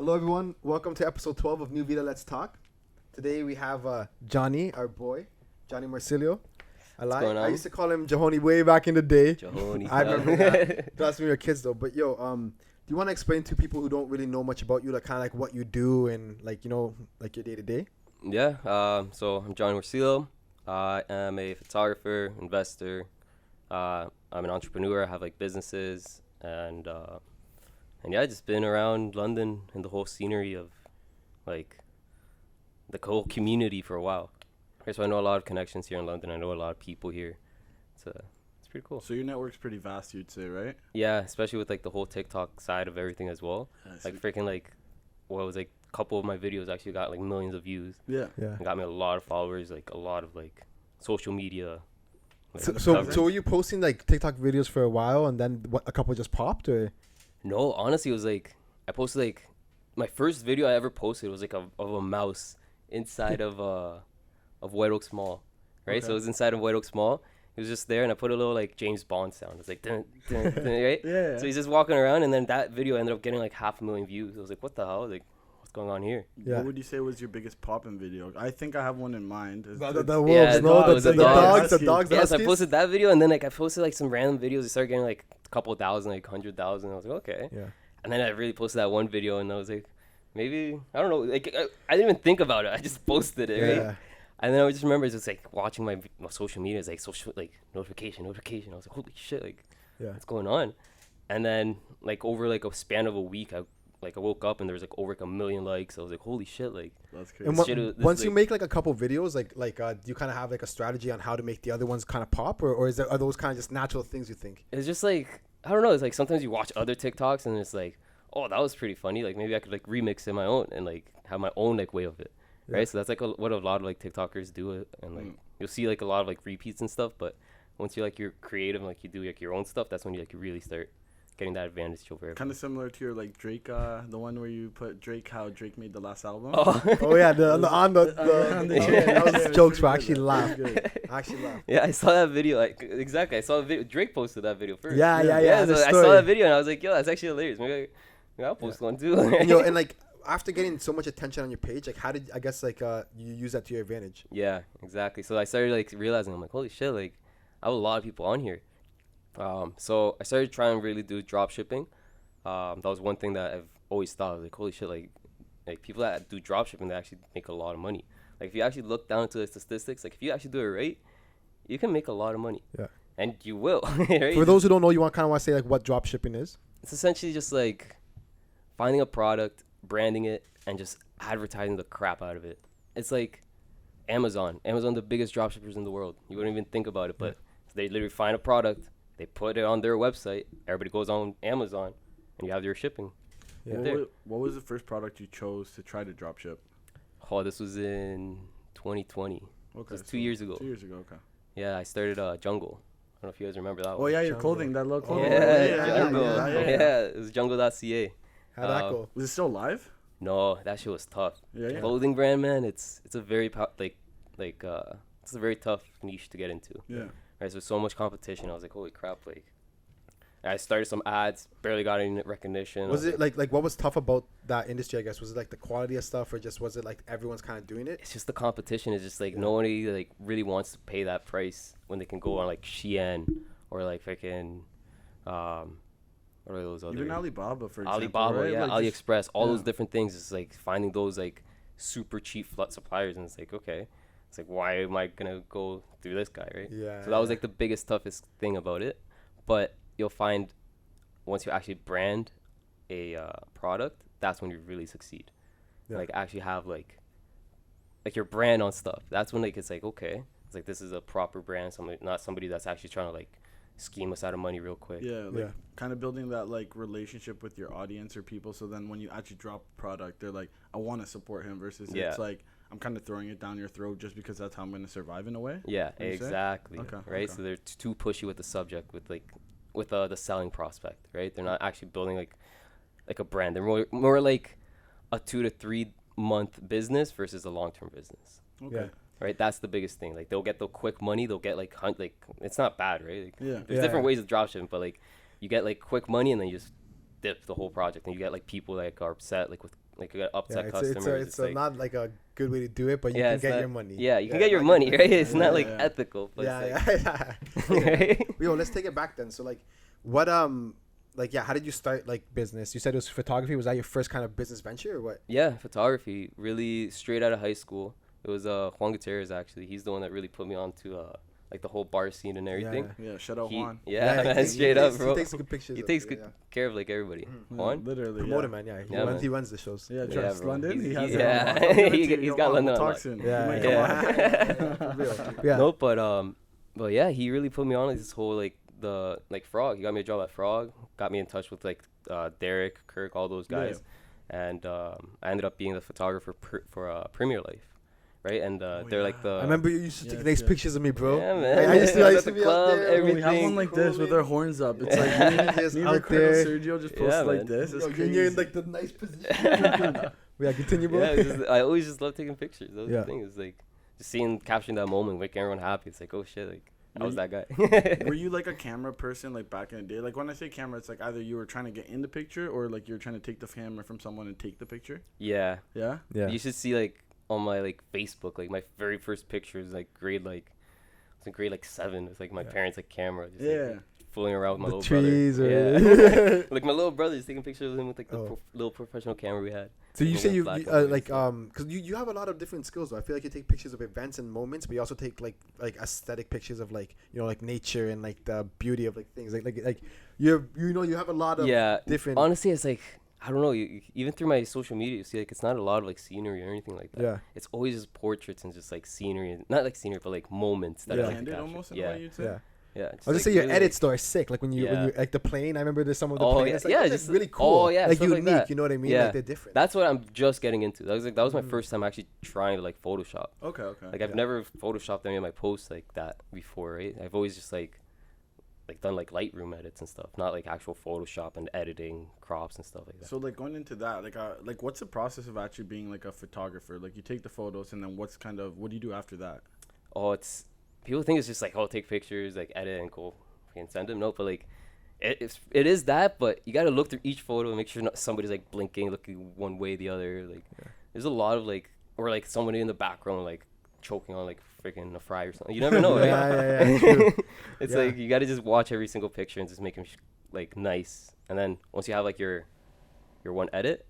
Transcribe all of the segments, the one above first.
Hello, everyone. Welcome to episode 12 of New Vida Let's Talk. Today we have Jhonny, our boy, Jhonny Morcillo. I used to call him Jhonny way back in the day. Jhonny. I remember that. That's when we were kids, though. But yo, do you want to explain to people who don't really know much about you, like kind of like what you do and like like your day to day? Yeah. So I'm Jhonny Morcillo. I am a photographer, investor. I'm an entrepreneur. I have like businesses and yeah, I just been around London and the whole scenery of like the whole community for a while. Okay, so I know a lot of connections here in London. I know a lot of people here. It's pretty cool. So your network's pretty vast, you'd say, right? Yeah, especially with like the whole TikTok side of everything as well. Like freaking like, what was like a couple of my videos actually got like millions of views. Yeah. Yeah. Got me a lot of followers, like a lot of like social media. Like, So were you posting like TikTok videos for a while and then a couple just popped, or? No, honestly, it was like I posted like my first video I ever posted was like of a mouse inside of White Oaks Mall, right? Okay. So it was inside of White Oaks Mall. He was just there, and I put a little like James Bond sound. It's like dun, dun, dun, right? Yeah. So he's just walking around, and then that video ended up getting like 500,000 views. I was like, what the hell? I was like, what's going on here? Yeah. What would you say was your biggest pop-in video? I think I have one in mind. The It's- wolves, Yeah, no, the dogs. the dogs. Yes, I huskies? posted that video, and then like I posted like some random videos. I started getting like a couple thousand, like 100,000. I was like, okay. Yeah. And then I really posted that one video, and I was like, maybe, I don't know, like I didn't even think about it. I just posted it, right? Yeah. And then I just remember just like watching my social media, it's like social, like notification. I was like, holy shit, like Yeah. what's going on? And then like over like a span of a week, I woke up and there was like over like 1 million likes. I was like, holy shit, like. That's crazy. And This once is you like- make like a couple videos, like do you kind of have like a strategy on how to make the other ones kind of pop, or are those kind of just natural things you think? It's just like, I don't know, it's like sometimes you watch other TikToks and it's like, oh, that was pretty funny. Like maybe I could like remix it my own and like have my own like way of it. Yeah. Right, so that's like what a lot of like TikTokers do it, and like you'll see like a lot of like repeats and stuff. But once you're creative and like you do like your own stuff, that's when you really start getting that advantage over everyone. Kind of similar to your like Drake, the one where you put Drake, how Drake made the last album. Oh, Oh yeah, the that was jokes, but I actually That laughed. was good. I actually laughed. yeah, I saw that video. Like exactly, I saw the video. Drake posted that video first. Yeah. So the I saw story. that video and I was like, yo, that's actually hilarious. Maybe I'll post one too. And, and like after getting so much attention on your page, like how did I guess like you use that to your advantage? Yeah, exactly. So I started like realizing, I'm like, holy shit, like I have a lot of people on here. So I started trying to really do drop shipping. That was one thing that I've always thought. I was like, holy shit, like people that do drop shipping, they actually make a lot of money. Like if you actually look down to the statistics, like if you actually do it right, you can make a lot of money. Yeah. And you will. Right? For those who don't know, you want to say like what drop shipping is? It's essentially just like finding a product, branding it, and just advertising the crap out of it. It's like Amazon, the biggest dropshippers in the world. You wouldn't even think about it, but they literally find a product, they put it on their website, everybody goes on Amazon, and you have your shipping. Yeah. What was the first product you chose to try to drop ship? Oh, this was in 2020. Okay. It was 2 years ago. 2 years ago, okay. Yeah, I started Jungle. I don't know if you guys remember that Oh, one. yeah, your Jungle. clothing, that little Oh, clothing. Yeah, yeah, Jungle. yeah. Yeah, it was jungle.ca. How'd that go? Was it still live? No, that shit was tough. Yeah. Clothing brand, man, it's a very it's a very tough niche to get into. Yeah. Right, so there's so much competition. I was like, holy crap! Like, I started some ads, barely got any recognition. Was it like what was tough about that industry? I guess was it like the quality of stuff, or just was it like everyone's kind of doing it? It's just the competition is just like nobody like really wants to pay that price when they can go on like Shein or like freaking what are those other Even Alibaba, for example. Alibaba, right? yeah, Like, just- AliExpress, all those yeah. different things. It's like finding those like super cheap suppliers, and it's like okay, it's like why am I gonna go through this guy, right? Yeah. So that was like the biggest, toughest thing about it. But you'll find once you actually brand a product, that's when you really succeed. Yeah. Like actually have like your brand on stuff. That's when like it's like okay, it's like this is a proper brand. Not somebody that's actually trying to like scheme us out of money real quick. Yeah, like Yeah. kind of building that like relationship with your audience or people. So then when you actually drop a product, they're like, I want to support him versus Yeah. it's like, I'm kind of throwing it down your throat just because that's how I'm going to survive in a way. Yeah, What you say? exactly. Okay, Right. okay. So they're too pushy with the subject, with the selling prospect. Right. They're not actually building like a brand. They're more like a 2 to 3 month business versus a long-term business. Okay. Yeah. Right, that's the biggest thing. Like they'll get the quick money. They'll get like it's not bad, right? Like, Yeah. there's different ways of dropshipping, but like you get like quick money and then you just dip the whole project, and you get like people like are upset like with like you got upset customers. It's like, not like a good way to do it, but you can get your money. Yeah, you can get your money, right? It's not like ethical. But yeah. Okay. Yo, let's take it back then. So like, what like how did you start like business? You said it was photography. Was that your first kind of business venture or what? Yeah, photography. Really straight out of high school. It was Juan Gutierrez actually. He's the one that really put me on to like the whole bar scene and everything. Yeah, shout out Juan. Yeah, man, straight up, bro. He takes good pictures. He takes good care of like everybody. Juan, literally. Promoter, man. Yeah, he runs the shows. Yeah, Trust London. He has he's got London. Yeah. Nope, but yeah, he really put me on like this whole like Frog. He got me a job at Frog. Got me in touch with like Derek, Kirk, all those guys, and I ended up being the photographer for Premier Life. Right, and they're like the. I remember you used to take nice pictures of me, bro. Yeah, man. I used to be club, out there. We have one like this with our horns up. It's like me out there. Sergio just posted like this. It's crazy. You're in like the nice position. Continue, bro. Yeah, I always just love taking pictures. That was the thing. It's like just capturing that moment, making everyone happy. It's like, oh shit, like I was that guy. Were you like a camera person like back in the day? Like when I say camera, it's like either you were trying to get in the picture or like you're trying to take the camera from someone and take the picture. Yeah. Yeah. You should see like. On my like Facebook, like my very first picture is like grade 7. It's like my parents' like camera, just like, fooling around with my little trees brother. Like my little brother is taking pictures of him with like the little professional camera we had. So you say you like because you have a lot of different skills though. I feel like you take pictures of events and moments, but you also take like aesthetic pictures of like like nature and like the beauty of like things like you have a lot of different. Honestly, it's like. I don't know. Even through my social media, you see, like, it's not a lot of, like, scenery or anything like that. Yeah. It's always just portraits and just, like, scenery. And not, like, scenery, but, like, moments that I like to capture. Almost in a way you'd say. Yeah. I'll just say your edits, though, are sick. Like, when you like, the plane, I remember there's some of the planes. Yeah. It's really cool. Oh, yeah. Like, unique, like you know what I mean? Yeah. Like, they're different. That's what I'm just getting into. That was my first time actually trying to, like, Photoshop. Okay. Like, I've never Photoshopped any of my posts like that before, right? I've always just, like done like Lightroom edits and stuff, not like actual Photoshop and editing crops and stuff like that. So like going into that, like what's the process of actually being like a photographer? Like you take the photos and then what do you do after that? Oh, people think it's just like, oh, take pictures, like edit and go and send them. No, but like it is that, but you got to look through each photo and make sure not somebody's like blinking, looking one way or the other. Like there's a lot of like, or like somebody in the background like choking on like freaking a fry or something. You never know, right? Yeah, true. It's like you got to just watch every single picture and just make them like nice. And then once you have like your one edit,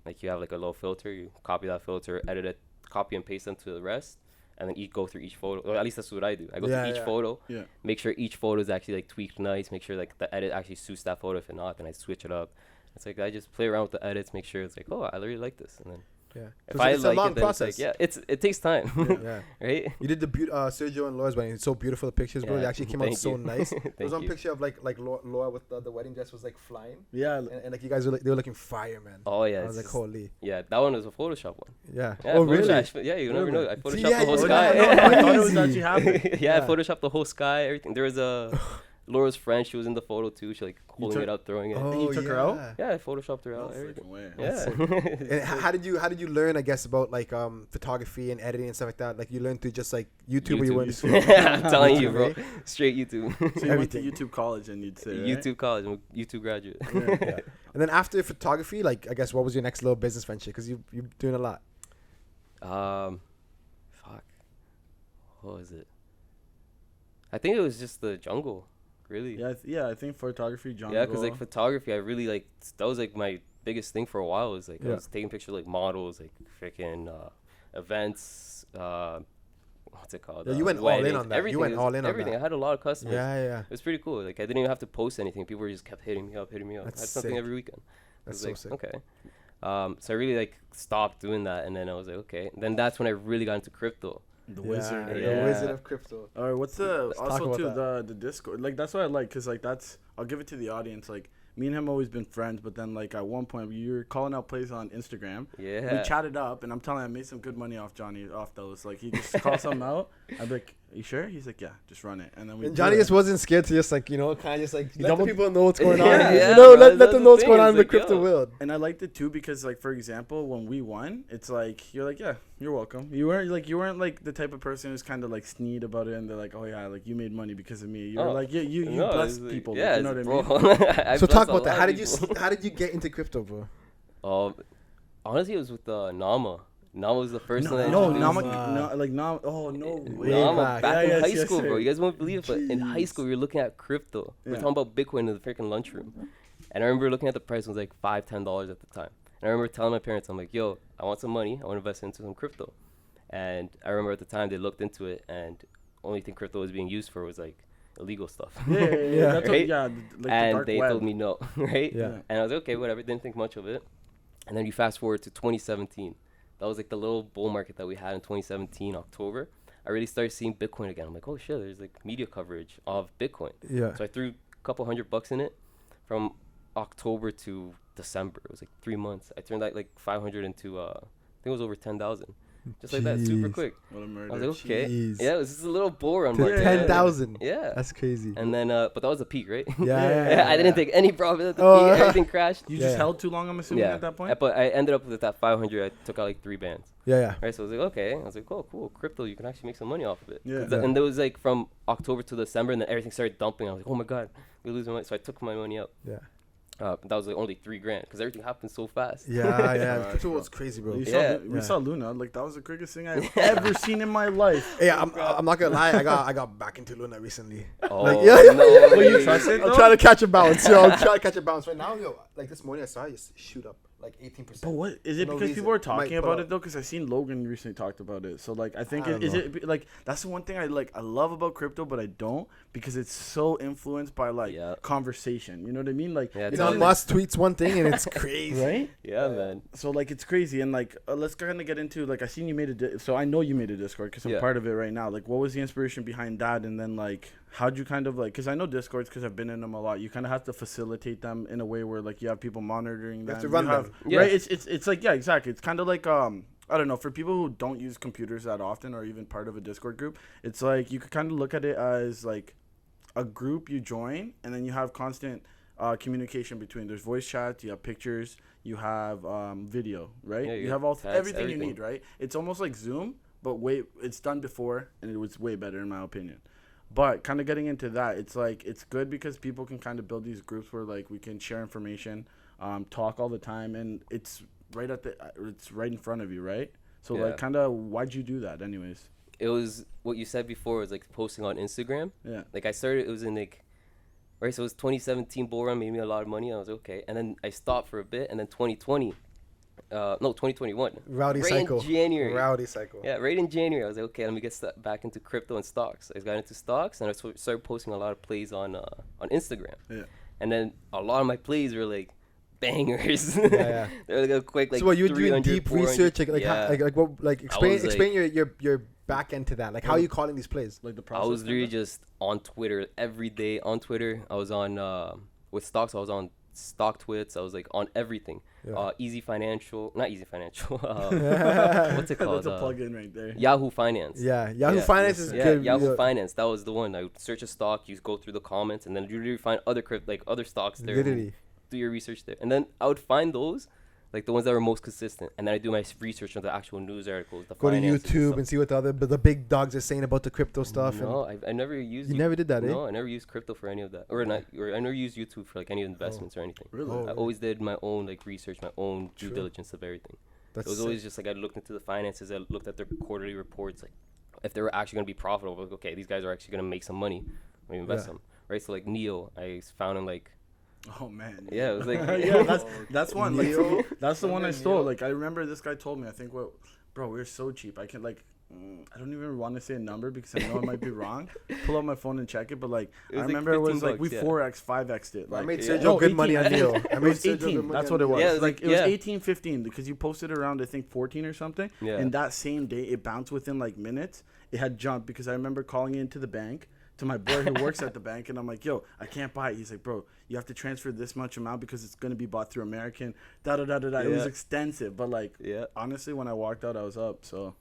like you have like a little filter, you copy that filter, edit it, copy and paste them to the rest, and then go through each photo. Or at least that's what I do. I go through each photo, make sure each photo is actually like tweaked nice, make sure like the edit actually suits that photo. If not, then I switch it up. It's like I just play around with the edits, make sure it's like, oh, I really like this, and then. Yeah, if I it's like a long process. Like, it takes time. Right. You did the Sergio and Laura's wedding. It's so beautiful, the pictures, bro. They actually came out so nice. There was one picture of like Laura with the wedding dress was like flying. Yeah, and like you guys they were looking fire, man. Oh yeah, I was like, holy. Yeah, that one was a Photoshop one. Yeah. Oh really? Yeah, you never know. I photoshopped the whole sky. I thought it was actually happening. I photoshopped the whole sky. Everything. There was a. Laura's friend, she was in the photo too. She like holding it up, throwing it. Oh, and you took her out? Yeah, I photoshopped her out. Yeah. And how did you learn? I guess about like photography and editing and stuff like that. Like you learned through just like YouTube or you went to I'm telling you, bro, straight YouTube. So you went to YouTube college and you'd say YouTube college, I'm a YouTube graduate. Yeah. And then after photography, like I guess what was your next little business venture? Because you're doing a lot. Fuck. What was it? I think it was just the jungle. Really? Yeah, I think photography, jungle. Yeah, because like photography, I really like that was like my biggest thing for a while. Was like I was taking pictures of, like models, like freaking events. What's it called? Yeah, you went all in on that. Everything, you went all in on everything. that. I had a lot of customers. Yeah. It was pretty cool. Like I didn't even have to post anything. People just kept hitting me up. That's I had something sick. every weekend. That's so sick. Okay. So I really like stopped doing that, and then I was like, okay. And then that's when I really got into crypto. The wizard. The wizard of crypto. All right, what's the Discord? Like that's what I like, cause like I'll give it to the audience. Like me and him always been friends, but then like at one point you were calling out plays on Instagram. Yeah. We chatted up, and I'm telling him I made some good money off Jhonny off those. Like he just called something out. I'd be like, "Are you sure?" He's like, "Yeah, just run it." And then Jhonny just wasn't scared to just like kind of just like let the people know what's going on. Yeah, let them know what's going on in the crypto world. And I liked it too because like for example, when we won, it's like you're like, yeah, you're welcome. You weren't like the type of person who's kind of like sneed about it, and they're like, oh yeah, like you made money because of me. You were like, yeah, you blessed people. Yeah, you know what I mean? So talk about that. How did you get into crypto, bro? Honestly, it was with Nama. Nama was the first one that No, introduced oh no way. Nama back in high yes, school, bro. sir. You guys won't believe it, but in high Jeez. school, we were looking at crypto. We were Yeah. talking about Bitcoin in the freaking lunchroom. And I remember looking at the price, it was like $5-10 at the time. And I remember telling my parents, I'm like, yo, I want some money. I want to invest into some crypto. And I remember at the time they looked into it, and only thing crypto was being used for was like illegal stuff. Yeah. That's Right? the And dark they web. told me no, right? Yeah. And I was like, okay, whatever. Didn't think much of it. And then you fast forward to 2017. That was like the little bull market that we had in 2017, October. I really started seeing Bitcoin again. I'm like, oh shit, there's like media coverage of Bitcoin. Yeah. So I threw a couple $100 in it from October to December. It was like 3 months. I turned that like 500 into I think it was over 10,000. Just like that, super Jeez. quick. What a murder. I was like, okay. Jeez. Yeah, it was just a little bull run To market. 10,000. Yeah. That's crazy. And then, but that was the peak, right? Yeah. I didn't take any profit at the Oh. peak. Everything crashed. You Yeah. just held too long, I'm assuming, Yeah. at that point? But I ended up with that 500. I took out like 3 bands. Yeah. Right, so I was like, okay. I was like, oh, cool, crypto, you can actually make some money off of it. Yeah. And there was like from October to December, and then everything started dumping. I was like, oh my god, we lose my money. So I took my money out. Yeah. That was like only $3,000 because everything happened so fast. Yeah. Gosh, Crypto bro. was crazy, bro. We Yeah. saw Luna. Like, that was the quickest thing I've ever seen in my life. Yeah, I'm not gonna lie. I got back into Luna recently. Oh, Like, yeah. no. Well, you way. trust it, I'm though? trying to catch a bounce. I'm trying to catch a bounce right now. Yo, like this morning I saw it just shoot up like 18%. But what is it? For no Because reason. people are Might talking pull about up. it though. Because I seen Logan recently talked about it. So like, I think I it, don't is know. it like that's the one thing I like. I love about crypto, but I don't because it's so influenced by like Yeah. conversation. You know what I mean? Like, Yeah, it's Elon not Musk tweets one thing and it's crazy. right. Yeah, man. So like, it's crazy. And like, let's kind of get into like, I seen you made so I know you made a Discord because I'm Yeah. part of it right now. Like, what was the inspiration behind that? And then like, how'd you kind of like? Because I know Discords because I've been in them a lot. You kind of have to facilitate them in a way where like you have people monitoring them. have to run them. Yeah. Right. It's like, yeah, exactly. It's kind of like I don't know, for people who don't use computers that often or even part of a Discord group, it's like you could kind of look at it as like a group you join and then you have constant communication between. There's voice chats, you have pictures, you have video, right? Yeah, you have all text, everything you everything. need, right? It's almost like Zoom, but it's done before and it was way better in my opinion. But kind of getting into that, it's like it's good because people can kind of build these groups where like we can share information, talk all the time, and it's right in front of you, right? So Yeah. like, kind of, why'd you do that, anyways? It was what you said before. Was like posting on Instagram. Yeah. Like I started. It was in like, right. So it was 2017 bull run, made me a lot of money. I was okay, and then I stopped for a bit, and then 2020. 2021. Rowdy right cycle. in January. Rowdy cycle. Yeah, right in January, I was like, okay, let me get back into crypto and stocks. I got into stocks, and I started posting a lot of plays on Instagram. Yeah. And then a lot of my plays were like bangers. Yeah. They're like a quick like. So what you're doing 300, deep 400. research, like Yeah. what, like explain was, like- explain your back end to that. Like how are you calling these plays? Like the I process. was literally just on Twitter every day. On Twitter, I was on with stocks. I was on stock twits. I was like on everything. Yeah. Not easy financial. What's it called? That's a plug-in right there. Yahoo Finance. Yeah, Yahoo Yeah. Finance is Yeah, good. Yahoo Finance. That was the one. I would search a stock, you go through the comments, and then you really find other other stocks there. and Literally. do your research there, and then I would find those, like the ones that were most consistent, and then I do my research on the actual news articles. The Go to finances YouTube stuff. and see what the big dogs are saying about the crypto stuff. No, I never used. You never did that, eh? No, I never used crypto for any of that, or I never used YouTube for like any investments or anything. Really? Oh. I always did my own like research, my own due True. diligence of everything. That's It was always just like I looked into the finances. I looked at their quarterly reports, like if they were actually going to be profitable. Like, okay, these guys are actually going to make some money. Let me invest Yeah. them, right? So like Neo, I found him like Oh man. Yeah, it was like yeah, that's one. Like, Neo. that's the one I Remember stole. Neo? Like, I remember this guy told me. I think bro, we're so cheap. I can like, I don't even want to say a number because I know it might be wrong. Pull out my phone and check it. But like, It I was like remember it was 15 like we bucks, yeah. 4x, 5x'd it. I Like, made Yeah. Sergio No, good money on 18. Neo. I it made was Sergio good 18. money That's on what it Neo. was. Yeah, it was like, like- it was yeah. 18, 15 because you posted around I think 14 or something. Yeah. And that same day it bounced within like minutes. It had jumped because I remember calling into the bank to my boy who works at the bank, and I'm like, yo, I can't buy it. He's like, bro, you have to transfer this much amount because it's going to be bought through American, It was Yeah. extensive, but like, Yeah. honestly, when I walked out, I was up, so.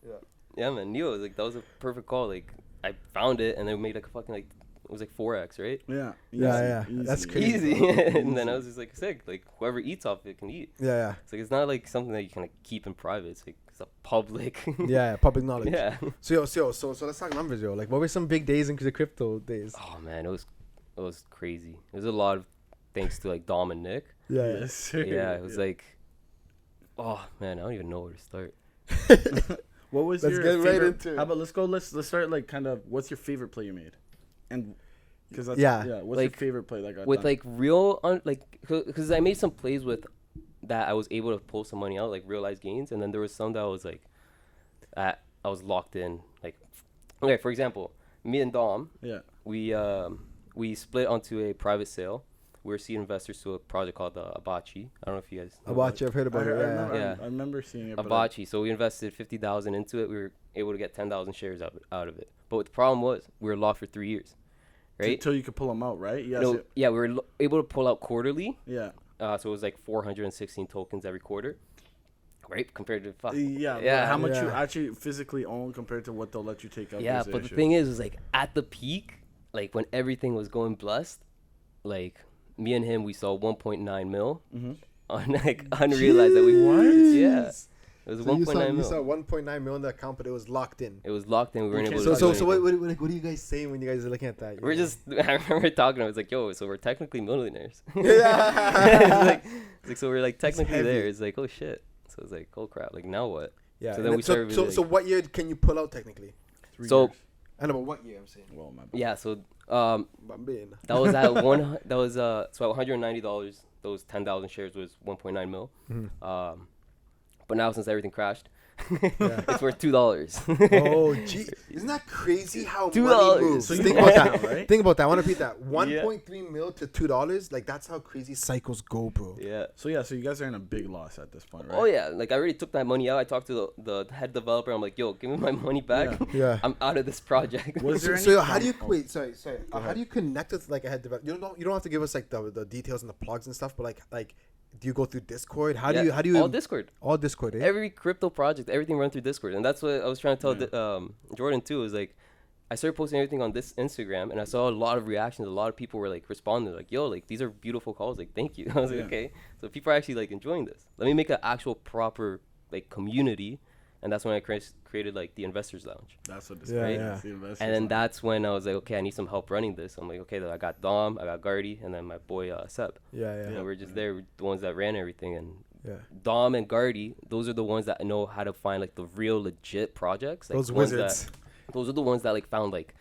Yeah, man, Neo, like that was a perfect call. Like I found it and they made like a fucking like it was like 4x, right? Yeah. Yeah, Easy, that's easy. crazy. Easy. And then I was just like sick. Like whoever eats off it can eat. Yeah, It's like it's not like something that you can like keep in private. It's like it's a public. yeah, public knowledge. Yeah. So let's talk numbers, yo. Like, what were some big days in the crypto days? Oh man, it was crazy. It was a lot of thanks to like Dom and Nick. Yeah, Yes, sir. Yeah, it was like Oh man, I don't even know where to start. What was Let's your get right favorite? into it. How about let's start like kind of what's your favorite play you made, and because that's Yeah. what's Like, your favorite play that got With done? like real because I made some plays with that I was able to pull some money out, like realized gains, and then there was some that was like I was locked in. Like, okay, for example, me and Dom, Yeah. we split onto a private sale. We were seed investors to a project called Abachi. I don't know if you guys know Abachi, I've heard about it. Yeah. Yeah. I remember seeing it. but Abachi. So we invested 50,000 into it. We were able to get 10,000 shares out of it. But the problem was we were locked for 3 years, right? Until you could pull them out, right? Yes. No, yeah, we were able to pull out quarterly. Yeah. So it was like 416 tokens every quarter, right? Compared to Yeah. Yeah. How much you Yeah. actually physically own compared to what they'll let you take out? Yeah, is the but the issue. thing is like at the peak, like when everything was going blessed, like me and him, we saw 1.9 mil on like unrealized that we What? Yeah, it was So you 1.9 saw, mil. you saw 1.9 mil in the account, but it was locked in. It was locked in. We weren't able to. So do what, anything. what are you guys saying when you guys are looking at that? We're just. I remember talking. I was like, "Yo, so we're technically millionaires." Yeah. it's like so we're like technically heavy. there. It's like, oh shit. So it's like, oh crap. Like now what? Yeah. So then we started. So, Really, so what year can you pull out technically? 3 So- years. I know, but what year I'm saying? Well, my bad. yeah. So Bambin. that was at one. That was so at $190. Those 10,000 shares was 1.9 mil. Mhm. But now since everything crashed, Yeah. it's worth $2. Oh, gee, isn't that crazy how $2. money moves? So you Think about lost that. now, right? Think about that. I want to repeat that. 1.3 mil to $2. Like that's how crazy cycles go, bro. Yeah. So yeah, so you guys are in a big loss at this point, right? Oh yeah. Like I already took that money out. I talked to the head developer. I'm like, yo, give me my money back. Yeah. I'm out of this project. Was there So any how do you com- wait? Sorry. Go How ahead. do you connect with like a head developer? You don't have to give us like the details and the plugs and stuff, but like do you go through Discord? How do you all Discord? all Discord? Eh? Every crypto project, everything run through Discord, and that's what I was trying to tell Jordan too. Is like, I started posting everything on this Instagram, and I saw a lot of reactions. A lot of people were like responding, like, "Yo, like these are beautiful calls. Like, thank you." I was like, Yeah. "Okay, so people are actually like enjoying this. Let me make an actual proper like community." And that's when I created like the Investors Lounge. That's what this Yeah, is. yeah. It's the investors And then line. that's when I was like, okay, I need some help running this. I'm like, okay, then I got Dom, I got Gardy, and then my boy Seb. Yeah. And we're just there, the ones that ran everything. And Yeah. Dom and Gardy, those are the ones that know how to find like the real legit projects. Like, Those the ones wizards. those are the ones that like found like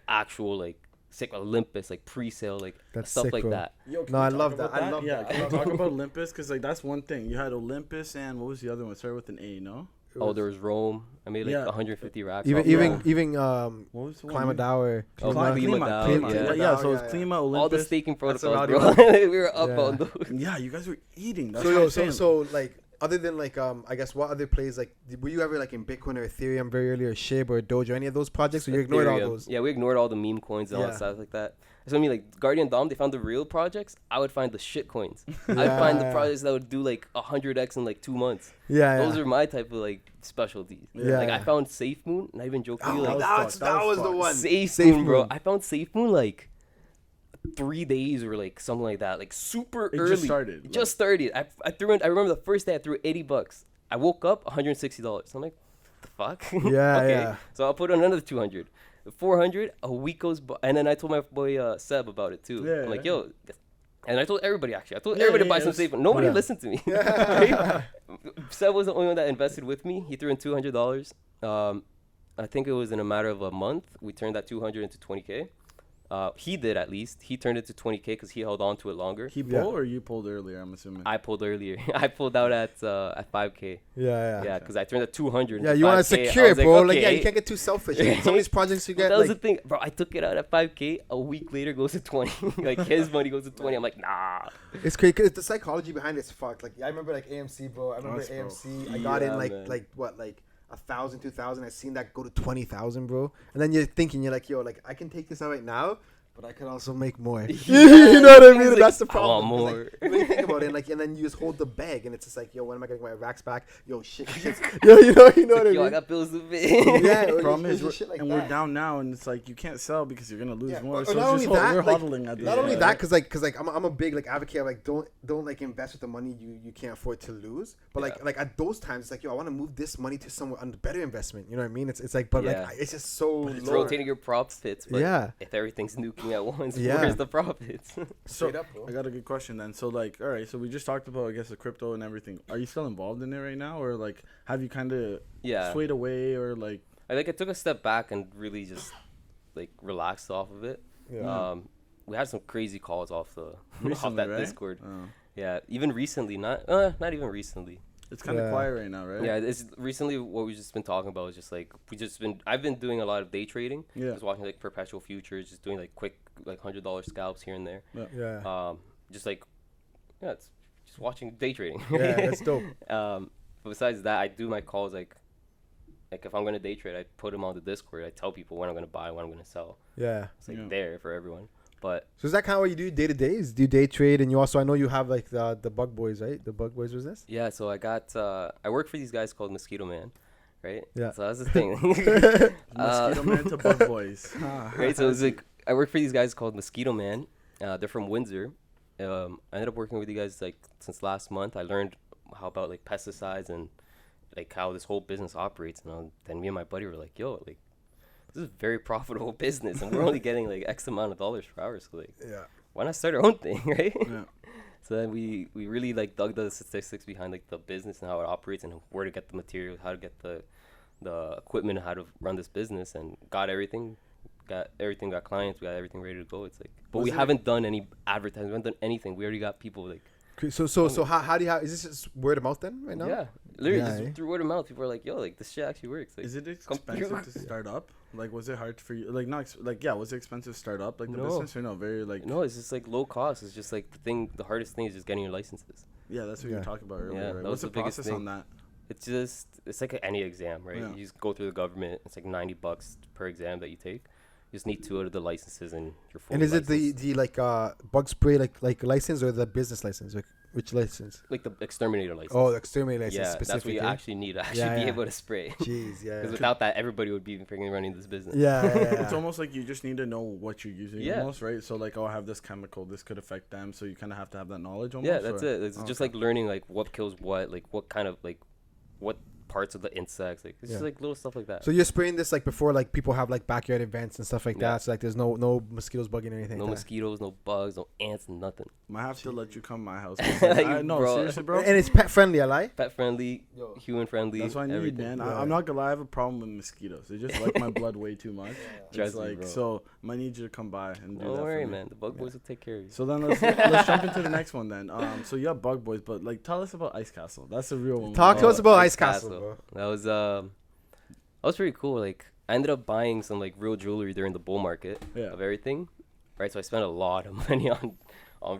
actual like sick Olympus, like pre-sale, like That's stuff sick, like bro. that. Yo, can No, we I talk love about that. I love yeah, that. can we talk about Olympus? Because like that's one thing. You had Olympus and what was the other one? It started with an A, no? Oh, there was Rome. I made like Yeah. 150 racks. Even off even that. even What was the one? Climate Dower. Oh, Klima, Klima Klima, Down, Klima. yeah. Yeah, so Yeah, it's yeah. Klima, Olympus. all the staking That's a protocols, rowdy bro. one. We were up Yeah. on those. Yeah, you guys were eating. That's So what yo, I'm saying. so like other than like I guess what other plays like were you ever like in Bitcoin or Ethereum very early or SHIB or Doge or any of those projects or you ignored all Ethereum. those? Yeah, we ignored all the meme coins and all Yeah. that stuff like that. So I mean, like Guardian Dom, they found the real projects. I would find the shit coins. I'd find the Yeah. projects that would do like 100x in like 2 months. Yeah. Those are my type of like specialties. Yeah. Like I found Safe Moon, not even joking. Oh, you, like that was the fucked. one. Safe, Safe Moon, bro. Moon. I found Safe Moon like 3 days or like something like that, like super It early. just started. It just started. I threw in. I remember the first day I threw $80. I woke up $160. I'm like, the fuck? Yeah, okay. yeah. So I'll put on another 200. 400. A week goes by, and then I told my boy Seb about it too. Yeah, I'm like, yeah. yo. And I told everybody actually. I told Yeah, everybody to yeah, buy it some was- safe. Nobody Yeah. listened to me. Right? Seb was the only one that invested with me. He threw in $200. I think it was in a matter of a month. We turned that 200 into 20K. He did at least. He turned it to 20K because he held on to it longer. He pulled Yeah. or you pulled earlier, I'm assuming. I pulled earlier. I pulled out at 5K. Yeah. Yeah, because I turned the 200. Yeah, into you want to 5K. I secure was it, bro. Like, okay. yeah, you can't get too selfish. Like, some of these projects you But get, that was like, the thing, bro. I took it out at 5K. A week later, goes to 20. Like his money goes to 20. I'm like, nah. it's crazy. 'Cause the psychology behind it's fucked. Like, I remember like AMC, bro. I remember Us, bro. AMC. I got Yeah, in man. like 1,000, 2,000. I seen that go to 20,000, bro. And then you're thinking, you're like, yo, like I can take this out right now, but I could also make more. You know what I mean? Like, That's the I want problem. 'Cause, more. Like, you really think about it, and then you just hold the bag, and it's just like, yo, when am I getting my racks back? Yo, shit. Yo, you know It's what like, I yo, I mean? got bills to pay. Yeah, or Problem you- is, you shit like and that. we're down now, and it's like you can't sell because you're gonna lose Yeah, more. or So not it's only just that, we're like, hodling at this Not only point, that, right? cause like I'm a big like advocate of like don't like invest with the money you can't afford to lose. But Yeah. like at those times, it's like yo, I want to move this money to somewhere on better investment. You know what I mean? It's like, but Yeah. like it's just so It's low. rotating your prop fits, but Yeah. if everything's nuking, everything at once. Yeah. Where's the profits? So up, bro. I got a good question then. So like, all right, so we just talked about, I guess, the crypto and everything. Are you still involved in it right now, or like have you kind of Yeah. swayed away, or like? I took a step back and really just like relaxed off of it. Yeah. We had some crazy calls off Recently, that right? Discord. Oh. Yeah, even recently, not even recently. It's kind of Yeah. quiet right now, right? Yeah, it's recently what we've just been talking about is just like I've been doing a lot of day trading. Yeah. Just watching like perpetual futures, just doing like quick like $100 scalps here and there. Yeah. Just like it's just watching day trading. Yeah, that's dope. But besides that, I do my calls like if I'm gonna day trade, I put them on the Discord. I tell people when I'm gonna buy, when I'm gonna sell. Yeah. It's like there for everyone. But So is that kind of what you do day to day? Is do you day trade, and you also, I know you have like the Bug Boys, right? The Bug Boys business. yeah, so I work for these guys called Mosquito Man, right? Yeah. So that's the thing. Mosquito Man to Bug Boys. Right, so it's like I work for these guys called Mosquito Man. They're from Windsor. I ended up working with you guys like since last month. I learned how about like pesticides and like how this whole business operates. And then me and my buddy were like, "Yo, like this is a very profitable business, and we're only getting like X amount of dollars per hour. So like, Yeah. why not start our own thing, right?" Yeah. So then we really like dug the statistics behind like the business and how it operates and where to get the materials, how to get the equipment, how to run this business, and got everything. Got clients, we got everything ready to go. It's like, but we haven't done any advertising, we haven't done anything. We already got people like. So how do you is this just word of mouth then right now? Yeah, literally Yeah, just through word of mouth. People are like, "Yo, like this shit actually works." Like, Is it expensive to start up? Like, was it hard for you? Like, not was it expensive to start up, like the No. business, or no? Very like. No, it's just like low cost. It's just like the hardest thing is just getting your licenses. Yeah, that's what you were talking about earlier. Yeah, right? that What's was the the biggest process on thing. that? It's like any exam, right? Yeah. You just go through the government. It's like $90 per exam that you take. You just need 2 out of the licenses and you're fully And is it licensed. the like bug spray like license or the business license? Like which license? Like the exterminator license? Oh, the exterminator license yeah, specifically. that's what you actually need to actually be able to spray. Jeez, yeah. Because without that, everybody would be freaking running this business. Yeah, It's almost like you just need to know what you're using, Yeah. almost, right? So like, oh, I have this chemical, this could affect them, so you kind of have to have that knowledge. Almost, Yeah, that's or? it. It's just like learning like what kills what, like what kind of like what parts of the insects, like it's just like little stuff like that. So you're spraying this like before like people have like backyard events and stuff like Yeah. that. So like there's no mosquitoes bugging or anything. No like that. mosquitoes, no bugs, no ants, nothing. Might have to let you come to my house. No, Bro. seriously, bro. And it's pet friendly, I lie. Pet friendly, human friendly. That's what I need, everything. man. Yeah. I'm not gonna lie, I have a problem with mosquitoes. They just like my blood way too much. Trust It's me, like, bro. so I need you to come by and do Don't that worry, for me. man. The bug boys will take care of you. So then let's jump into the next one then. So you have Bug Boys, but like tell us about Ice Castle. That's the real one. Talk to Oh, us about Ice Ice Castle, bro. That was pretty cool. Like I ended up buying some like real jewelry during the bull market of everything, right? So I spent a lot of money on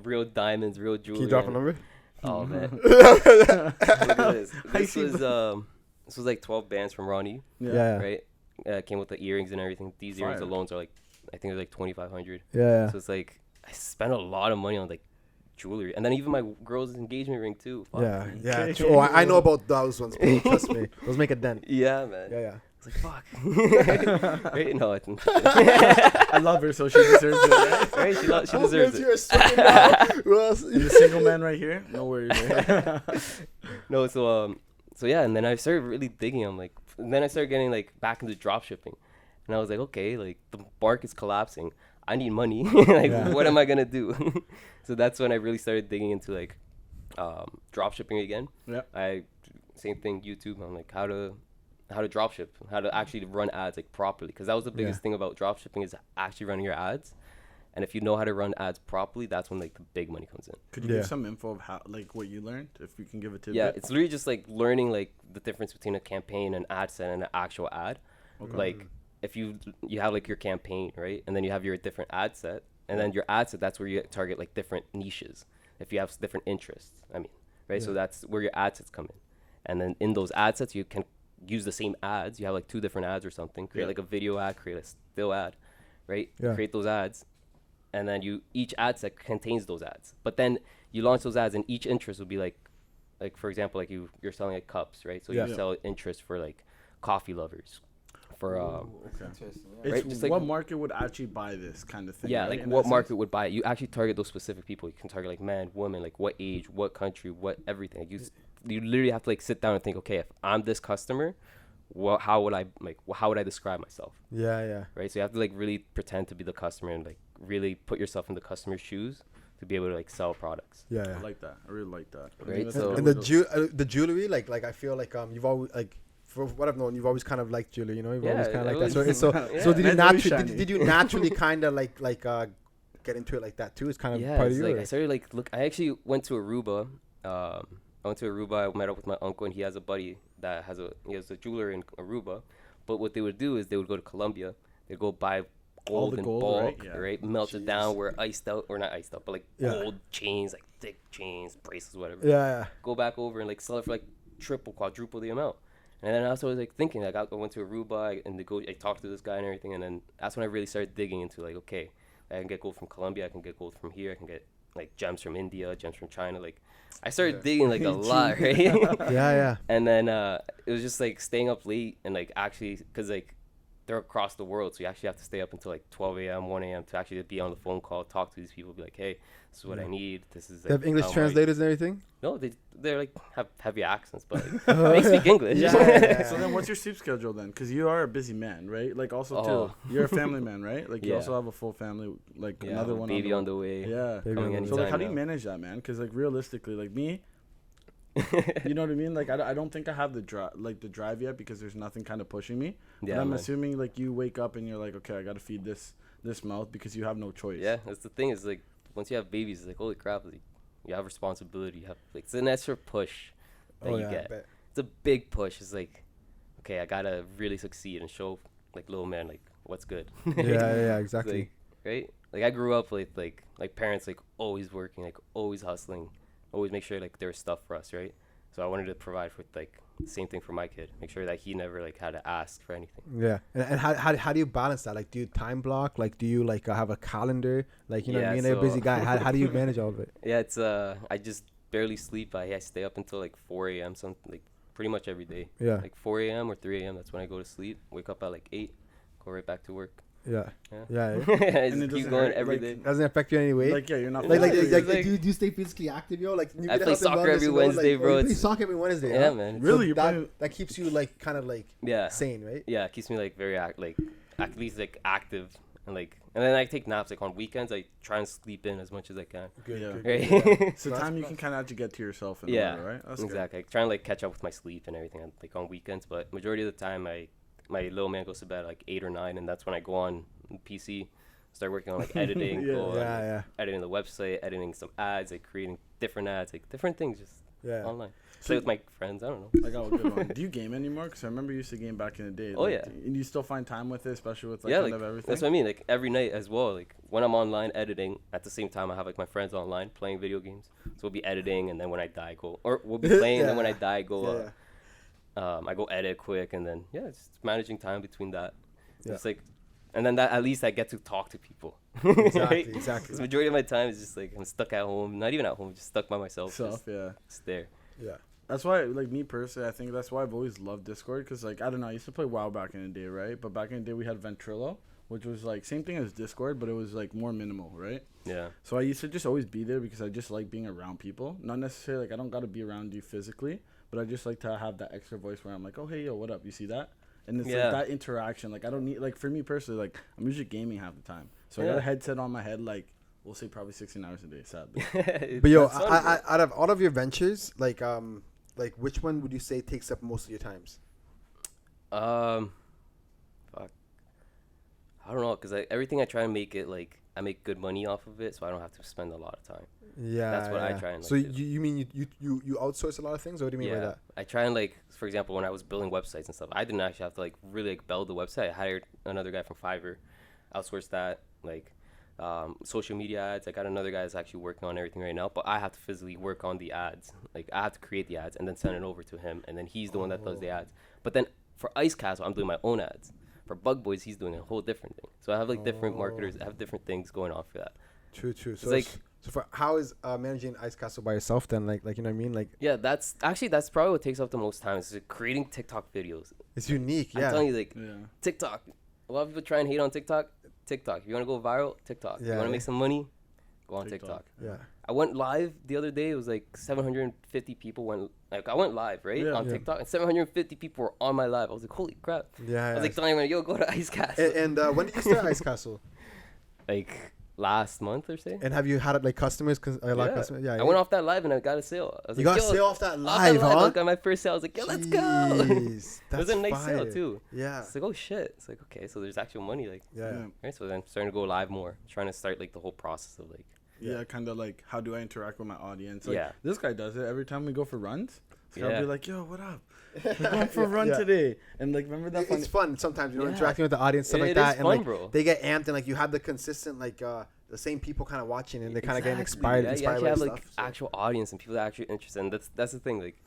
real diamonds, real jewelry. Can you drop a and- number? Oh man, look at this. This was like 12 bands from Ronnie, Yeah. right? Came with the earrings and everything. These earrings Fire. alone are like, I think they're like 2,500. Yeah. So it's like I spent a lot of money on like jewelry, and then even my girl's engagement ring too. Fuck. Yeah. Yeah. Okay. Oh, I know about those ones, bro. Trust me. Those make a dent. Yeah, man. Yeah, yeah. It's like fuck. Right? No, I think. I love her, so she deserves it. Right? Right? She deserves it. You're sweating now. Who else? The single man right here. No worries. Right? No, so yeah, and then I started really digging. I'm like, and then I started getting like back into drop shipping, and I was like, okay, like the market's collapsing. I need money. Like, what am I gonna do? So that's when I really started digging into like drop shipping again. Yeah. Same thing, YouTube. I'm like, how to drop ship, how to actually run ads like properly, because that was the biggest thing about drop shipping is actually running your ads. And if you know how to run ads properly, that's when like the big money comes in. Could you give some info of how, like, what you learned, if you can give it to? Yeah, it's literally just like learning like the difference between a campaign, an ad set, and an actual ad. Okay. Like if you have like your campaign, right, and then you have your different ad set, and then your ad set, that's where you target like different niches. If you have different interests, right? So that's where your ad sets come in, and then in those ad sets you can use the same ads. You have like 2 different ads or something. Create like a video ad, create a still ad, right? Yeah. Create those ads, and then each ad set contains those ads. But then you launch those ads, and each interest will be like for example, like you're selling like cups, right? So you sell interest for like coffee lovers, for It's right? Just like what market would actually buy this kind of thing? yeah, right? like In what that market sense? would buy it. You actually target those specific people. You can target like man, woman, like what age, what country, what everything. Like, you literally have to like sit down and think, okay, if I'm this customer, how would I describe myself? Yeah, yeah. Right? So you have to like really pretend to be the customer and like really put yourself in the customer's shoes to be able to like sell products. Yeah, I yeah. like that. I really like that. Right, That's so- a And good the jewelry, like I feel like you've always like. For what I've known, you've always kind of liked jewelry, you know. You've always Yeah, kind of it like that. was- So Yeah. did you Mine's always naturally shiny. did you naturally kind of like get into it like that too? It's kind of Yeah, part of it's you. like or- I started like look. I actually went to Aruba. I went to Aruba. I met up with my uncle, and he has a buddy that has a jeweler in Aruba. But what they would do is they would go to Colombia. They'd go buy All gold the in gold, bulk, right? right? Yeah. Melt it down, Jeez. wear iced out or not iced out, but like Yeah. gold chains, like thick chains, bracelets, whatever. yeah, Go back over and like sell it for like triple, quadruple the amount. And then I also was like thinking, like I went to Aruba and I talked to this guy and everything, and then that's when I really started digging into like, okay, I can get gold from Colombia, I can get gold from here, I can get like gems from India, gems from China. Like I started Yeah. digging like a lot, right? yeah. And then it was just like staying up late and like actually, because like they're across the world, so you actually have to stay up until like 12 a.m., 1 a.m. to actually be on the phone call, talk to these people, be like, hey, this is what I need. This is They have like, English how much- translators and everything. No, they're like have heavy accents, but like, they speak English. Yeah. So then, what's your sleep schedule then? Because you are a busy man, right? Like also Oh. too, you're a family man, right? Like you Yeah. also have a full family, like Yeah, another one. baby on the way. Yeah. Baby coming on the So like, anytime how do you now. manage that, man? Because like realistically, like me, you know what I mean? Like I don't think I have the drive yet because there's nothing kind of pushing me. But Yeah, I'm man. assuming like you wake up and you're like, okay, I got to feed this mouth because you have no choice. Yeah, that's the thing is like once you have babies, it's like holy crap, like you have responsibility. You have like it's an extra push that you I get. bet. It's a big push. It's like okay, I gotta really succeed and show like little man like what's good. Yeah, It's exactly. like, right? Like I grew up with like parents like always working, like always hustling, always make sure like there's stuff for us, right? So I wanted to provide for like the same thing for my kid, make sure that he never like had to ask for anything. Yeah, and how do you balance that? Like, do you time block? Like, do you like have a calendar? Like, you know, Yeah, being a so- busy guy, how do you manage all of it? Yeah, it's I just barely sleep. I stay up until like 4 a.m. like pretty much every day. Yeah, Like 4 a.m. or 3 a.m. That's when I go to sleep. Wake up at like 8, go right back to work. yeah. Yeah. I I just And it keep doesn't going hurt, every like, day. doesn't affect you in any way. Like yeah, you're not. Like, Yeah, it's like- do you stay physically active, yo? Like, you I get play health and soccer wellness, every you know, Wednesday, like, bro. You play It's- soccer every Wednesday. Yeah, huh? man. It's- Really, you're that, playing- that keeps you like kind of like Yeah. sane, right? Yeah, it keeps me like very at least like active and then I take naps like on weekends. I try and sleep in as much as I can. Good, Yeah. good, Right? good. So That's time you plus. can kind of actually get to yourself. In Yeah, order, right? That's good. exactly. I try and like catch up with my sleep and everything like on weekends, but majority of the time my little man goes to bed at like 8 or 9, and that's when I go on PC, start working on like editing, Yeah. go on, like, Yeah, editing the website, editing some ads, like creating different ads, like different things just yeah. online. So- Play with my friends. I don't know. I got a good one. Do you game anymore? Because I remember you used to game back in the day. Oh, like, yeah. And you still find time with it, especially with like Yeah, kind like of everything. that's what I mean. Like every night as well. Like when I'm online editing, at the same time I have like my friends online playing video games. So we'll be editing, and then when I die, we'll be playing, and then when I Yeah. die, go. Yeah. I go edit quick, and then yeah, it's managing time between that. Yeah. It's like, and then that at least I get to talk to people. Exactly, Right? exactly. 'Cause majority of my time is just like I'm stuck at home. Not even at home, just stuck by myself. Self, yeah. Just there. Yeah. That's why, like me personally, I think that's why I've always loved Discord. Because like I don't know, I used to play WoW back in the day, right? But back in the day we had Ventrilo, which was like same thing as Discord, but it was like more minimal, right? Yeah. So I used to just always be there because I just like being around people. Not necessarily like I don't gotta be around you physically, but I just like to have that extra voice where I'm like, oh hey yo, what up? You see that? And it's Yeah. like that interaction. Like I don't need like for me personally, like I'm usually gaming half the time. So I Yeah. got a headset on my head, like we'll say probably 16 hours a day, sadly. But yo, That's fun, bro. out of all of your ventures, like which one would you say takes up most of your times? Fuck. I don't know, cause everything I try and make it like I make good money off of it, so I don't have to spend a lot of time. Yeah, That's what I yeah. try and, So like, do. you mean you outsource a lot of things, or what do you mean by that? I try and like, for example, when I was building websites and stuff, I didn't actually have to like really like build the website. I hired another guy from Fiverr, outsourced that. Like, social media ads, I got another guy that's actually working on everything right now. But I have to physically work on the ads. Like, I have to create the ads and then send it over to him, and then he's the one that does the ads. But then for Ice Castle, I'm doing my own ads. For Bug Boys, he's doing a whole different thing. So I have like different marketers. I have different things going on for that. True. So It's like- so for how is managing Ice Castle by yourself then? Like you know what I mean? Like Yeah, that's probably what takes up the most time is like creating TikTok videos. it's unique. Yeah. I'm telling you, like Yeah. TikTok. A lot of people try and hate on TikTok. TikTok. If you want to go viral, TikTok. If Yeah, you want to yeah. make some money, go on TikTok. TikTok. Yeah. I went live the other day. It was like 750 people went. Like I went live right Yeah. on Yeah. TikTok, and 750 people were on my live. I was like, holy crap! Yeah. I was like telling everyone, yo, go to Ice Castle. and when did you start Ice Castle? Like last month or say. And have you had like customers? A lot of Yeah. customers. Yeah. I went off that live and I got a sale. I was You like, got yo, sale off that off live, huh? I got my first sale. I was like, yo, let's go. Jeez, It was a nice fire. sale too. Yeah. It's like, oh shit. It's like, okay, so there's actual money. Like, Yeah. right. So then I'm starting to go live more, trying to start like the whole process of like. Yeah, kind of like, how do I interact with my audience? Like, Yeah. this guy does it every time we go for runs. So I'll Yeah. be like, yo, what up? We're going for a run today. And like, remember that It's fun sometimes, you know, Yeah. interacting with the audience, stuff like It that, is and fun, like bro. they get amped, and like you have the consistent like the same people kind of watching, and they're kind of getting inspired. Yeah, you inspired actually by have the like stuff. So. actual audience and people that are actually interested. And that's the thing. Like,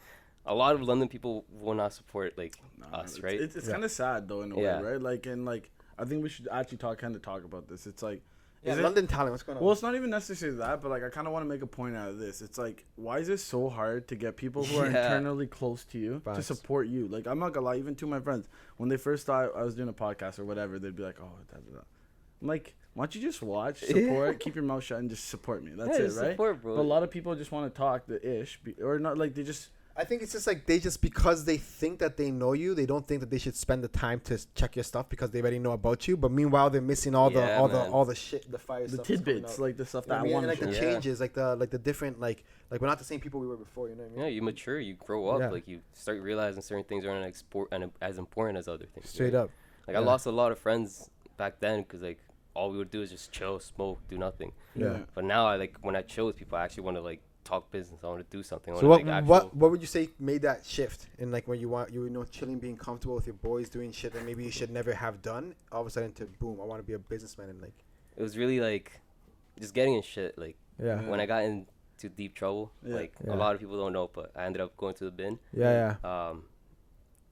a lot of London people will not support like us, right? It's kind of sad though in a way, Yeah. right? Like, and like, I think we should actually talk about this. It's like, Yeah, is it- London talent. What's going on? Well, it's not even necessarily that, but like I kind of want to make a point out of this. It's like, why is it so hard to get people who are Yeah. internally close to you to Facts. support you? Like, I'm not gonna lie, even to my friends, when they first thought I was doing a podcast or whatever, they'd be like, "Oh, da, da, da." I'm like, why don't you just watch, support, keep your mouth shut, and just support me? That's Yeah, it, just right? support, bro. But a lot of people just want to talk or not, like they just. I think it's just like they just because they think that they know you, they don't think that they should spend the time to check your stuff because they already know about you. But meanwhile, they're missing all Yeah, all the shit, the fire, The stuff that's coming tidbits, out. like the stuff You know that what I I want mean? to And like share. the changes, like the different like we're not the same people we were before. You know what I mean? Yeah, you mature, you grow up, Yeah. like you start realizing certain things aren't as important as other things. Straight right? up. Like I lost a lot of friends back then because like all we would do is just chill, smoke, do nothing. Yeah. But now I like when I chill with people, I actually want to like talk business. I want to do something. I So wanna, what like, what would you say made that shift in like when you know chilling, being comfortable with your boys, doing shit that maybe you should never have done, all of a sudden to boom, I want to be a businessman and like. It was really like just getting in shit. Like Yeah. when I got into deep trouble, Yeah. like Yeah. a lot of people don't know, but I ended up going to the bin. Yeah.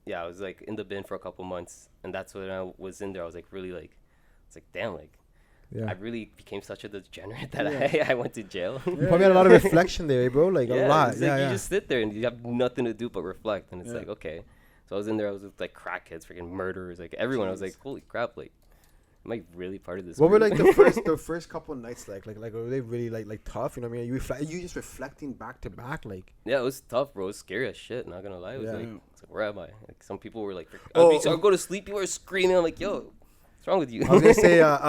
Yeah, I was like in the bin for a couple months, and that's when I was in there. I was like really like, it's like damn, like Yeah. I really became such a degenerate that Yeah. I went to jail. You probably had a lot of reflection there, bro. Like Yeah, a lot. it's Yeah, like yeah. you just sit there and you have nothing to do but reflect, and it's Yeah. like okay. So I was in there. I was with like crackheads, freaking murderers, like everyone. I was like, holy crap, like am I really part of this? What were group? like the first couple of nights like were they really like tough? You know what I mean? You just reflecting back to back like. Yeah, it was tough, bro. It was scary as shit. Not gonna lie. It was Yeah. like, it's like, where am I? Like some people were like, Oh, I would go to sleep. People were screaming. I'm like, yo, what's wrong with you? I was gonna say I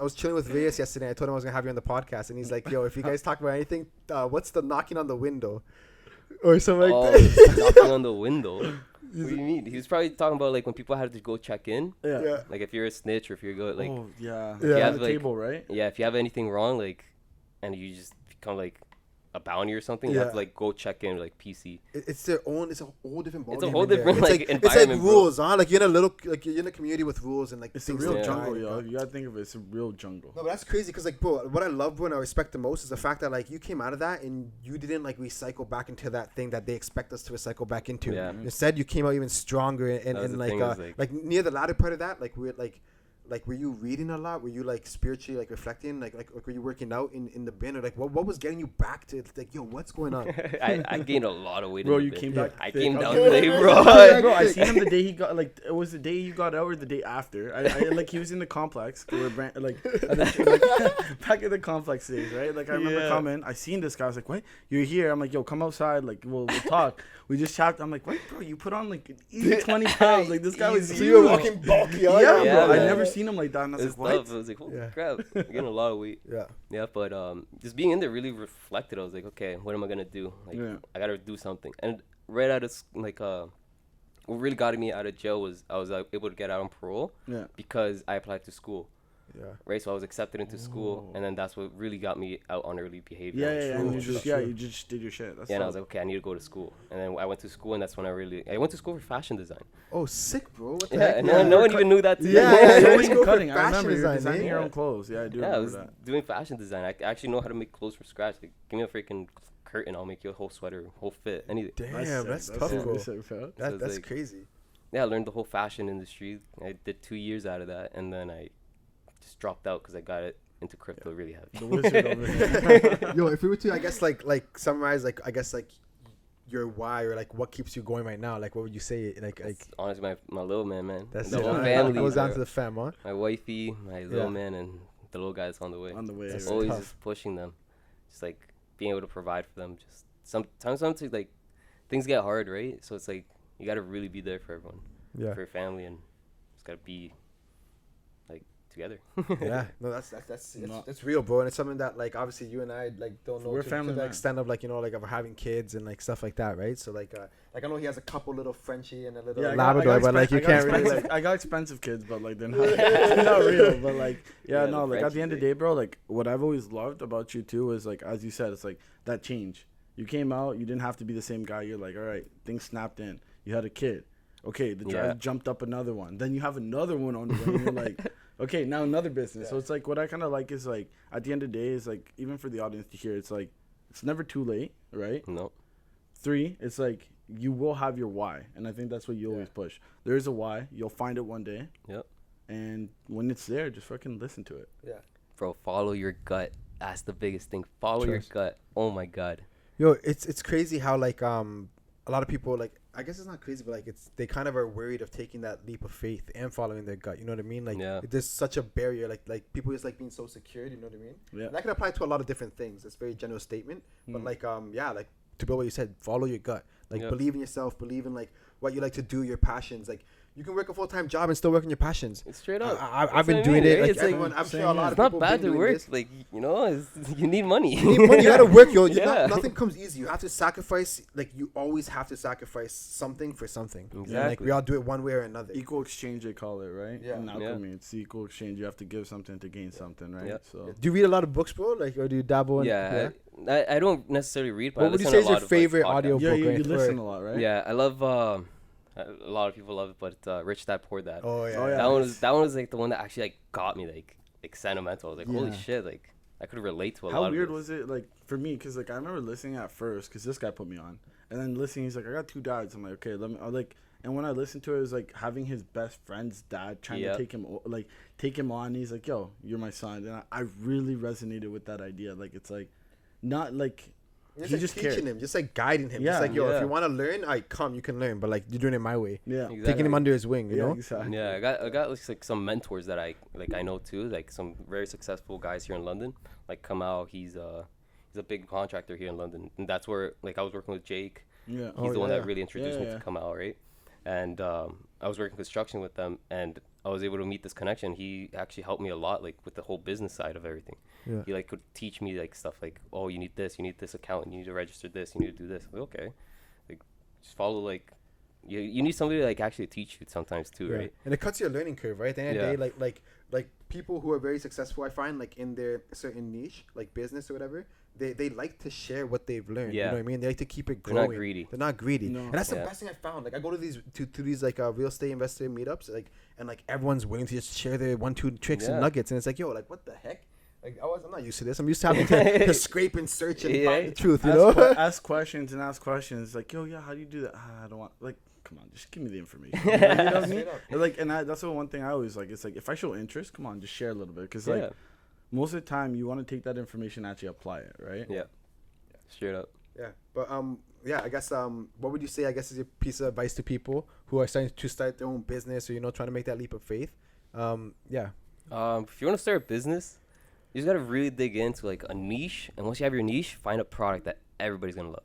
was chilling with Reyes yesterday. I told him I was gonna have you on the podcast, and he's like, "Yo, if you guys talk about anything, what's the knocking on the window, or something like that?" knocking on the window. What do you mean? He was probably talking about like when people had to go check in. Yeah. Yeah. Like if you're a snitch or if you're go like Oh yeah. Yeah. Yeah. have, The like- table, right? yeah, if you have anything wrong, like, and you just become like a bounty or something, you have Yeah. to like go check in like PC. It's their own. It's a whole different ballgame. It's a whole in there. different, It's like, it's like environment, bro. rules, huh? Like you're in a little, like you're in a community with rules and like It's a things real to jungle, try, yo. bro. You gotta think of it. It's a real jungle. No, but that's crazy because, like, bro, what I love, bro, and I respect the most is the fact that, like, you came out of that and you didn't, like, recycle back into that thing that they expect us to recycle back into. Yeah. Instead, you came out even stronger and, That was and the like, thing, is, like, near the latter part of that, like, we're, like, were you reading a lot? Were you, like, spiritually, like, reflecting? Like were you working out in the bin? Or, like, what was getting you back to, like, yo, what's going on? I gained a lot of weight. Bro, in the you bin. came back. I thick. came was down like- today, bro. Bro, I seen him the day he got like it was the day you got out or the day after. I like he was in the complex. We were like, back at the complex days, right? Like I remember Yeah. coming. I seen this guy. I was like, "What? You're here?" I'm like, "Yo, come outside. Like we'll talk." We just chatted. I'm like, "What, bro? You put on like an easy 20 pounds. Like this guy was Easy. So you were huge." walking bulky, Yeah, huh? Yeah, bro. I man. never seen him like that. And I was It's like, "What?" tough. I was like, holy Yeah. crap, I'm getting a lot of weight. Yeah. Yeah, but just being in there really reflected. I was like, okay, what am I gonna do? Like, Yeah. I gotta do something. And right out of what really got me out of jail was I was able to get out on parole Yeah. because I applied to school. Yeah. Right, so I was accepted into school, Oh. and then that's what really got me out on early behavior. Yeah, and yeah, true. and you True, just true. you just did your shit. That's Yeah, and I was dope. like, okay, I need to go to school. And then I went to school, and that's when I went to school for fashion design. Oh, sick, bro. What the Yeah, heck? and Yeah. no one even knew that. Too. Yeah, Yeah, you you always were go for cutting. I fashion remember you're design, designing eh? your Yeah. own clothes. Yeah, I do Yeah, I remember was that. doing fashion design. I actually know how to make clothes from scratch. Like, give me a freaking curtain, I'll make you a whole sweater, whole fit, anything. Damn, that's sick. tough, sick. bro. That's sick, bro. So it's That's like- crazy. Yeah, I learned the whole fashion industry. I did 2 years out of that, and then I just dropped out because I got it into crypto really heavy. The wizard over here. Yo, if we were to, I guess, like summarize, like, I guess, like, your why or like what keeps you going right now, like, what would you say? Like, It's honestly my little man. that's the it. whole Huh? family. It goes down bro. to the fam, huh? My wifey, my little Yeah. man, and the little guy that's on the way. On the way. That's right? Always tough. just pushing them, just like being able to provide for them. Just sometimes like things get hard, right? So it's like you gotta really be there for everyone, Yeah. for your family, and just gotta be like together. Yeah, no, that's real, bro, and it's something that like obviously you and I like don't know We're to family the man. extent of like like of having kids and like stuff like that, right? So like I know he has a couple little Frenchie and a little Labrador, but like you can't really like I got expensive kids, but like they're not real. But like no, like at the end of the day, bro, like what I've always loved about you too is like as you said, it's like that change. You came out, you didn't have to be the same guy. You're like, all right, things snapped in. You had a kid. Okay, the drive jumped up another one. Then you have another one on the way. And you're like, okay, now another business. So it's like what I kind of like is like at the end of the day is like even for the audience to hear, it's like it's never too late, right? No. 3, it's like you will have your why, and I think that's what you always push. There is a why. You'll find it one day. Yep. And when it's there, just fucking listen to it. Yeah. Bro, follow your gut. That's the biggest thing. Follow your gut. Oh my God. Yo, it's crazy how like a lot of people like I guess it's not crazy, but like they kind of are worried of taking that leap of faith and following their gut. You know what I mean? Like there's such a barrier. Like people just like being so secure. You know what I mean? Yeah. And that can apply to a lot of different things. It's a very general statement, but like like to build what you said, follow your gut. Like believe in yourself. Believe in like what you like to do. Your passions. Like you can work a full-time job and still work on your passions. It's straight up. I've been doing it. Right? Like It's everyone, I'm sure a lot of it's people. not bad been to doing work. this. Like you need money. You need money. You gotta work, yo. Nothing comes easy. You have to sacrifice. Like you always have to sacrifice something for something. Exactly. And, like we all do it one way or another. Equal exchange, they call it, right? Yeah. In alchemy, it's equal exchange. You have to give something to gain something, right? Yeah. So Do you read a lot of books, bro? Like, or do you dabble in? I don't necessarily read, but What I would you listen say to a is your lot of, favorite like, audio podcasts. book? you Right? listen a lot, right? Yeah, I love. A lot of people love it, but Rich Dad Poor Dad. Oh yeah. Oh, yeah. That one was like the one that actually like got me like sentimental. I was like, holy Yeah. shit, like I could relate to a lot. How of weird this. was it, like, for me? Because, like, I remember listening at first, because this guy put me on. And then listening, he's like, I got 2 dads. I'm like, okay, let me, and when I listened to it, it was like having his best friend's dad trying to take him on. He's like, yo, you're my son. And I really resonated with that idea. Like, it's like, not like, Just like teaching him, just like guiding him. Just like, yo, if you want to learn, come, you can learn. But like, you're doing it my way. Yeah. Exactly. Taking him under his wing, you know? Exactly. Yeah, I got like some mentors that I know too, like some very successful guys here in London. Like Kamal, he's a big contractor here in London, and that's where like I was working with Jake. Yeah. He's the one that really introduced me to Kamal, right? And I was working construction with them, and I was able to meet this connection. He actually helped me a lot, like with the whole business side of everything. Yeah. He like could teach me like stuff like, oh, you need this account, you need to register this, you need to do this. I'm like, okay, like just follow like. You need somebody to like actually teach you sometimes too, right? And it cuts your learning curve, right? At the end of the day, like people who are very successful, I find like in their certain niche, like business or whatever, they like to share what they've learned. You know what I mean? They like to keep it growing. They're not greedy. No. And that's the best thing I found. Like I go to these like real estate investor meetups, like and like everyone's willing to just share their 1-2 tricks and nuggets, and it's like, yo, like what the heck? Like I'm not used to this. I'm used to having to scrape and search and find the truth. You know? Ask questions. Like, yo, yeah, how do you do that? I don't want like. Come on, just give me the information. You know what I mean? Like, and that's the one thing I always like. It's like if I show interest, come on, just share a little bit, because like most of the time you want to take that information and actually apply it, right? Yeah. Straight up. Yeah, but I guess what would you say? I guess is your piece of advice to people who are starting to start their own business, or trying to make that leap of faith. If you want to start a business, you just gotta really dig into like a niche, and once you have your niche, find a product that everybody's gonna love.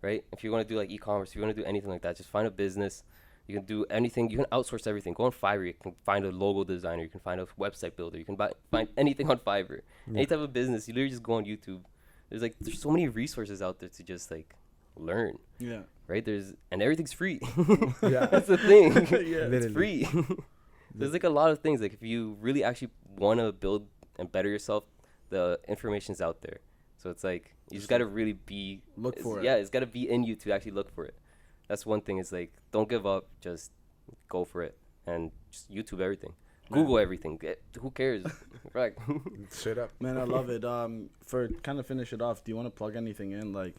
Right? If you want to do like e-commerce, if you want to do anything like that, just find a business. You can do anything. You can outsource everything. Go on Fiverr. You can find a logo designer. You can find a website builder. You can find anything on Fiverr. Any type of business. You literally just go on YouTube. There's so many resources out there to just like learn. Yeah. Right? And everything's free. Yeah. That's the thing. Yeah. It's free. There's like a lot of things. Like if you really actually want to build and better yourself, the information's out there. So it's like you just gotta really look for it. Yeah, it's gotta be in you to actually look for it. That's one thing. Is like don't give up. Just go for it and just YouTube everything. Google everything. Who cares? Right. Straight up. Man, I love it. For kind of finish it off, do you want to plug anything in, like?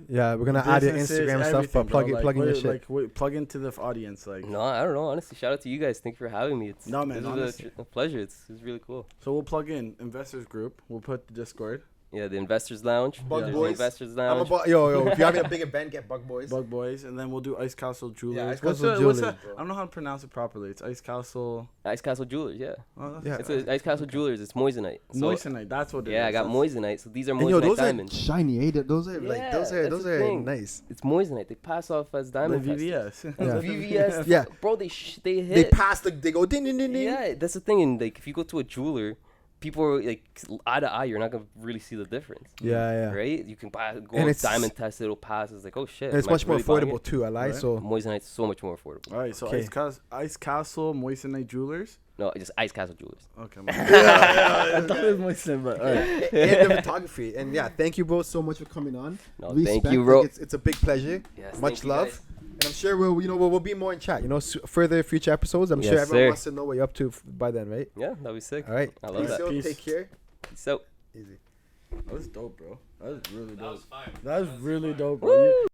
Yeah, we're gonna add your Instagram stuff, but plug in your shit. Like, plug into the audience, like. No, I don't know. Honestly, shout out to you guys. Thank you for having me. No, man, This is a pleasure. It's really cool. So we'll plug in Investors Group. We'll put the Discord. Yeah, the Investors Lounge. Bug There's Boys. The Investors I'm Lounge. yo, if you're having a big event, get Bug Boys. Bug Boys, and then we'll do Ice Castle Jewelers. Yeah, Ice What's Castle the- what's Jewelers, that? bro. I don't know how to pronounce it properly. It's Ice Castle. Ice Castle Jewelers, yeah. Oh, that's Yeah. It's Ice Castle Jewelers. It's moissanite. So, Moissanite. That's what it is. yeah, I got That's- moissanite. So these are And yo, moissanite those diamonds. are shiny, eh? Those are like Yeah, those that's the are thing. nice. It's moissanite. They pass off as diamond Like testers. VVS. Yeah. VVS. Yeah. Bro, they They hit. pass they go ding ding ding ding. Yeah, that's the thing. And like, if you go to a jeweler, people are like eye to eye. You're not gonna really see the difference. Yeah. Right? You can go And it's- diamond test. It'll pass. It's like, oh shit. And it's am I much more really buying affordable it? too. I lie. Right. So Moissanite's so much more affordable. All right, so Okay. Ice Castle Moissanite Jewelers. No, just Ice Castle Jewelers. Okay. I thought it was Moissanite, but all right. and the photography. And yeah, thank you, bro, so much for coming on. No, thank you, Like, bro. it's a big pleasure. Yes, Much thank you, love. guys. And I'm sure we'll be more in chat. Further future episodes. I'm sure Yes, everyone sir. wants to know what you're up to by then, right? Yeah, that'd be sick. All right. I love Peace that. out, Peace. Take care. So. Easy. That was dope, bro. That was really dope. That was fire. That was really dope, bro. Woo!